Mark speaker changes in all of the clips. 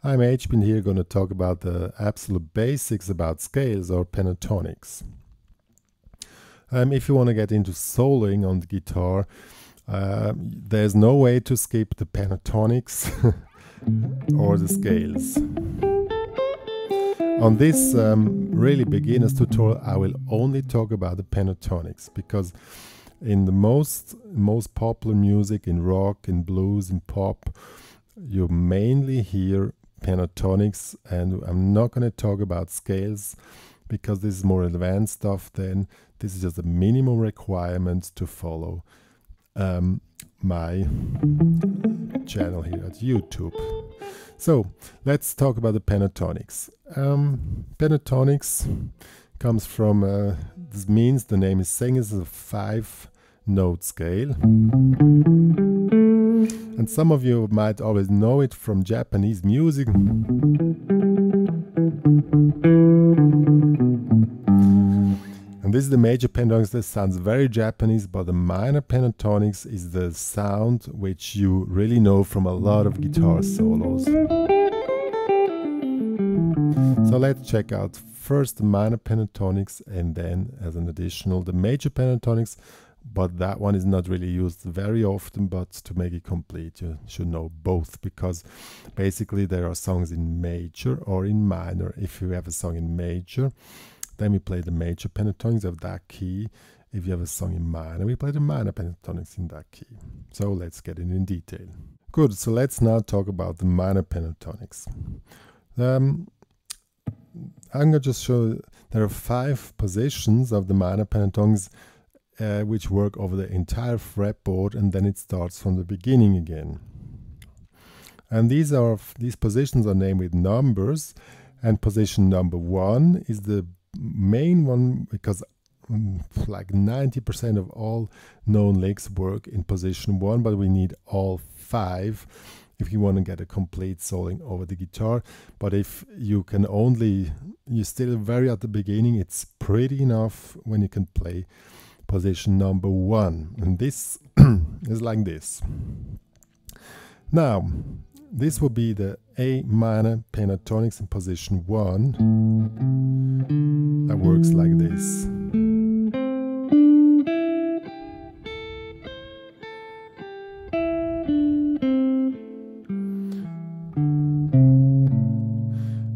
Speaker 1: I'm HB here going to talk about the absolute basics about scales or pentatonics. If you want to get into soloing on the guitar, there's no way to skip the pentatonics or the scales. On this really beginner's tutorial, I will only talk about the pentatonics, because in the most popular music, in rock, in blues, in pop, you mainly hear pentatonics, and I'm not going to talk about scales because this is more advanced stuff. Then this is just a minimum requirement to follow my channel here at YouTube. So let's talk about the pentatonics. Pentatonics comes from this means the name is saying is a 5-note scale. And some of you might always know it from Japanese music. And this is the major pentatonics. That sounds very Japanese, but the minor pentatonics is the sound which you really know from a lot of guitar solos. So let's check out first the minor pentatonics, and then as an additional the major pentatonics. But that one is not really used very often, but to make it complete you should know both, because basically there are songs in major or in minor. If you have a song in major, then we play the major pentatonics of that key. If you have a song in minor, we play the minor pentatonics in that key. So let's get in detail. Good, so let's now talk about the minor pentatonics. I'm going to just show there are 5 positions of the minor pentatonics which work over the entire fretboard, and then it starts from the beginning again. And these positions are named with numbers, and position number 1 is the main one, because like 90% of all known licks work in position 1, but we need all 5 if you want to get a complete soloing over the guitar. But if you can you're still very at the beginning, it's pretty enough when you can play position number 1, and this is like this. Now this will be the A minor pentatonics in position 1. That works like this.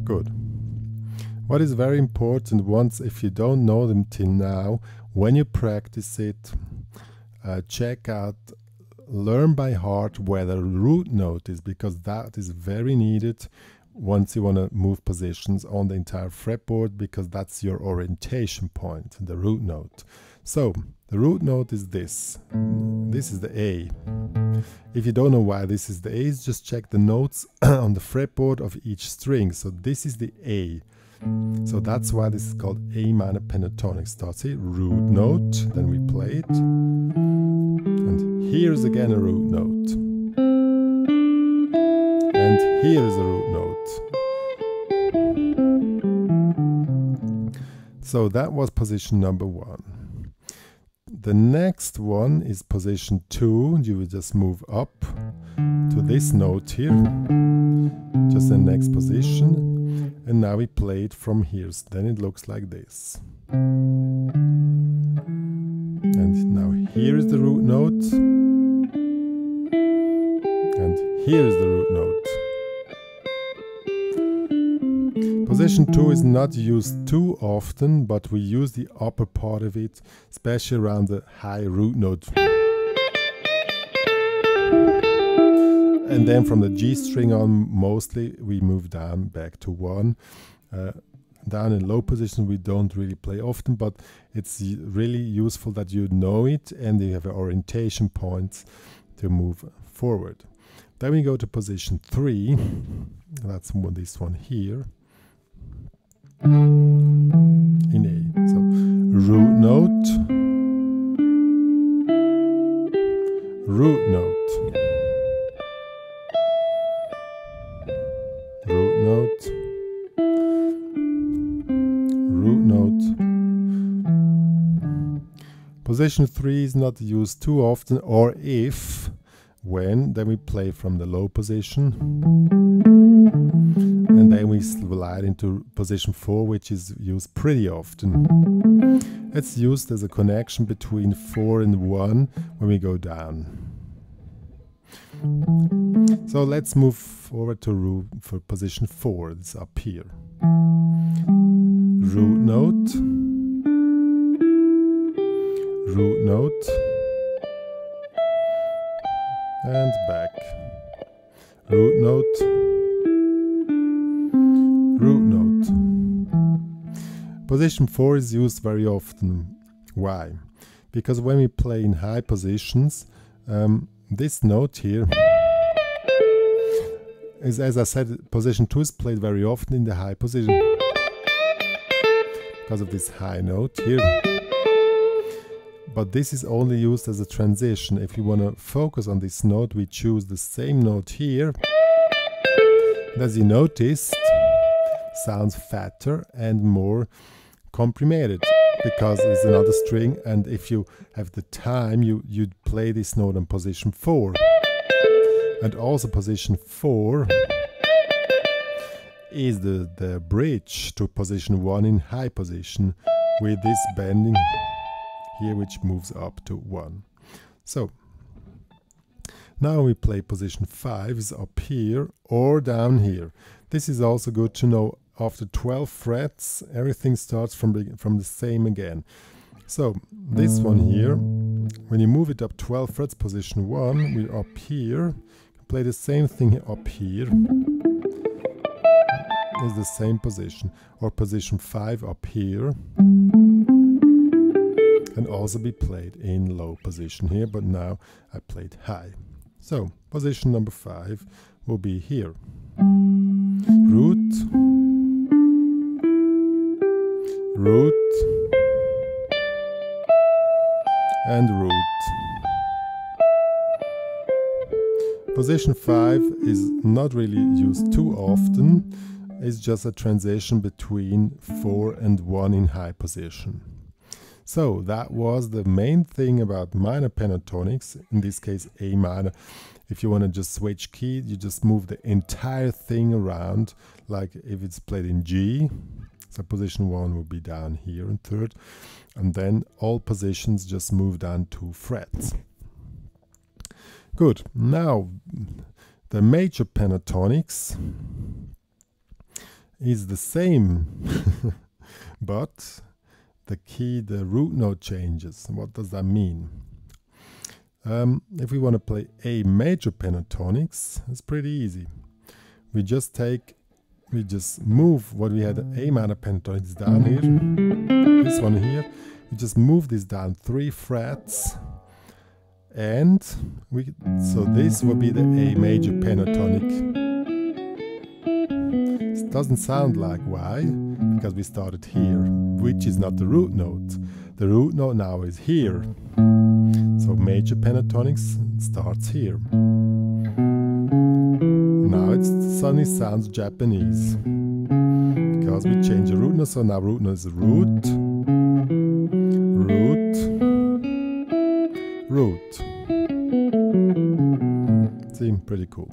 Speaker 1: Good. What is very important, if you don't know them till now, when you practice it, check out, learn by heart where the root note is, because that is very needed once you want to move positions on the entire fretboard, because that's your orientation point, the root note. So the root note is this. This is the A. If you don't know why this is the A, just check the notes on the fretboard of each string. So this is the A. So that's why this is called A minor pentatonic. Starts here, root note, then we play it, and here's again a root note, and here's a root note. So that was position number 1. The next one is position 2. You will just move up to this note here, just the next position. And now we play it from here, so then it looks like this. And now here is the root note, and here is the root note. Position 2 is not used too often, but we use the upper part of it, especially around the high root note. And then from the G string on, mostly we move down back to 1. Down in low position we don't really play often, but it's really useful that you know it and you have an orientation point to move forward. Then we go to position 3. That's this one here. In A. So root note, root note, root note, root note. Position 3 is not used too often, or if, when, then we play from the low position. And then we slide into position 4, which is used pretty often. It's used as a connection between 4 and 1 when we go down. So let's move forward to root for position 4. It's up here. Root note, root note, and back. Root note, root note. Position 4 is used very often. Why? Because when we play in high positions, this note here is, as I said, position 2 is played very often in the high position because of this high note here. But this is only used as a transition. If you want to focus on this note, we choose the same note here. And as you noticed, sounds fatter and more comprimated because it's another string, and if you have the time, you'd play this note on position 4. And also position 4 is the bridge to position 1 in high position with this bending here, which moves up to 1. So now we play position 5 is up here or down here. This is also good to know. After 12 frets, everything starts from the same again. So this one here, when you move it up 12 frets, position 1, we're up here. Play the same thing up here. Is the same position. Or position 5 up here. Can also be played in low position here, but now I played high. So position number 5 will be here. Root, root, and root. Position 5 is not really used too often. It's just a transition between 4 and 1 in high position. So that was the main thing about minor pentatonics, in this case A minor. If you want to just switch keys, you just move the entire thing around, like if it's played in G. So position 1 will be down here in third, and then all positions just move down 2 frets. Good. Now the major pentatonics is the same, but the key, the root note changes. What does that mean? If we want to play A major pentatonics, it's pretty easy. We just move what we had A minor pentatonics down here, this one here. We just move this down 3 frets, and so this will be the A major pentatonic. It doesn't sound like why, because we started here, which is not the root note. The root note now is here. So major pentatonics starts here. Now it suddenly sounds Japanese because we change the root note. So now root note is root, root, root. See, pretty cool.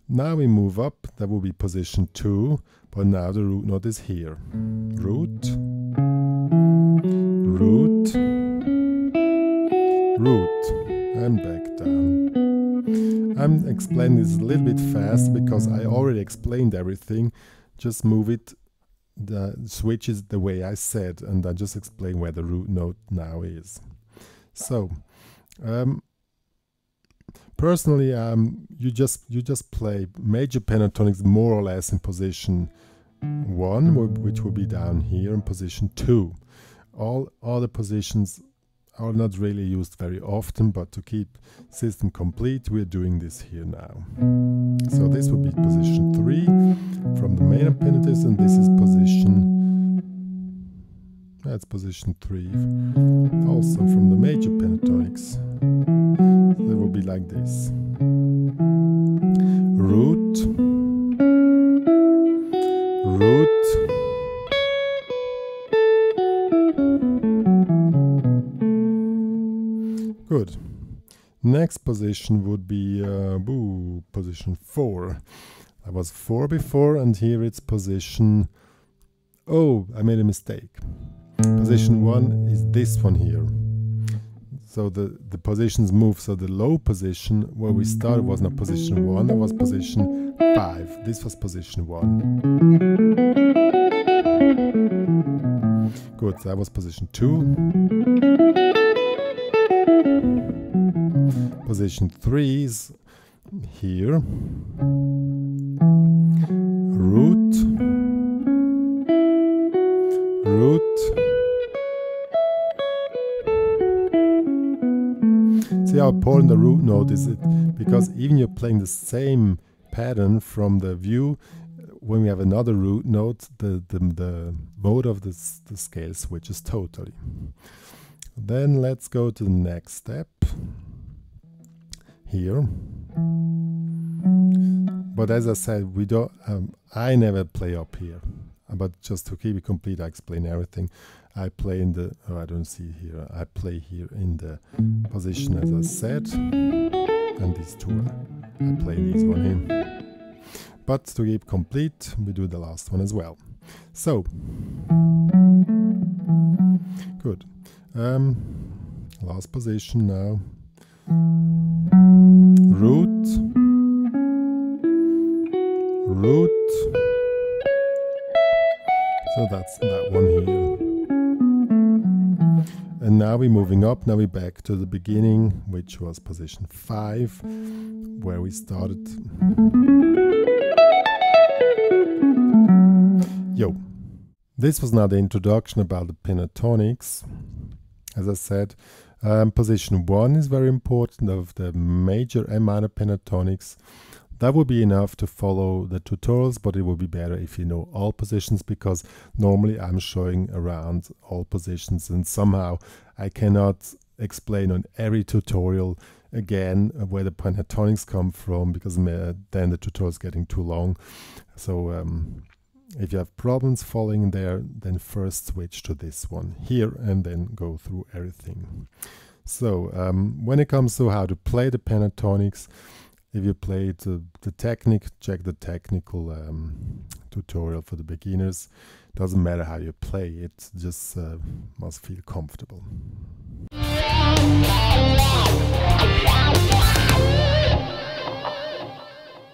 Speaker 1: Now we move up, that will be position 2, but now the root note is here. Root, root, root, and back down. I'm explaining this a little bit fast because I already explained everything. Just move it, the switch is the way I said, and I just explain where the root note now is. So, personally, you just play major pentatonics more or less in position 1, which will be down here, in position 2. All other positions are not really used very often, but to keep system complete, we're doing this here now. So this would be position 3 from the minor pentatonics, and this is that's position 3, also from the major pentatonics. It will be like this. Root, root, good. Next position would be position 4. That was 4 before, and here it's position... Oh, I made a mistake. Position 1 is this one here. So the positions move. So the low position where we started was not position 1, it was position 5. This was position 1. Good, that was position 2. Position 3 is here. Root. See how important the root note is, because even you're playing the same pattern from the view, when we have another root note, the mode of the scale switches totally. Then let's go to the next step here. But as I said, we don't. I never play up here. But just to keep it complete, I explain everything. I play in the, oh, I don't see here, I play here in the position as I said, and these two, I play these one in. But to keep complete, we do the last one as well. So, good. Last position now. Root. So that's that one here. And now we're moving up, now we're back to the beginning, which was position 5, where we started. Yo. This was now the introduction about the pentatonics. As I said, position 1 is very important of the major and minor pentatonics. That would be enough to follow the tutorials, but it would be better if you know all positions, because normally I'm showing around all positions and somehow I cannot explain on every tutorial again where the pentatonics come from, because then the tutorial is getting too long. So if you have problems following there, then first switch to this one here and then go through everything. So when it comes to how to play the pentatonics, if you play the technique, check the technical tutorial for the beginners. Doesn't matter how you play, it just must feel comfortable.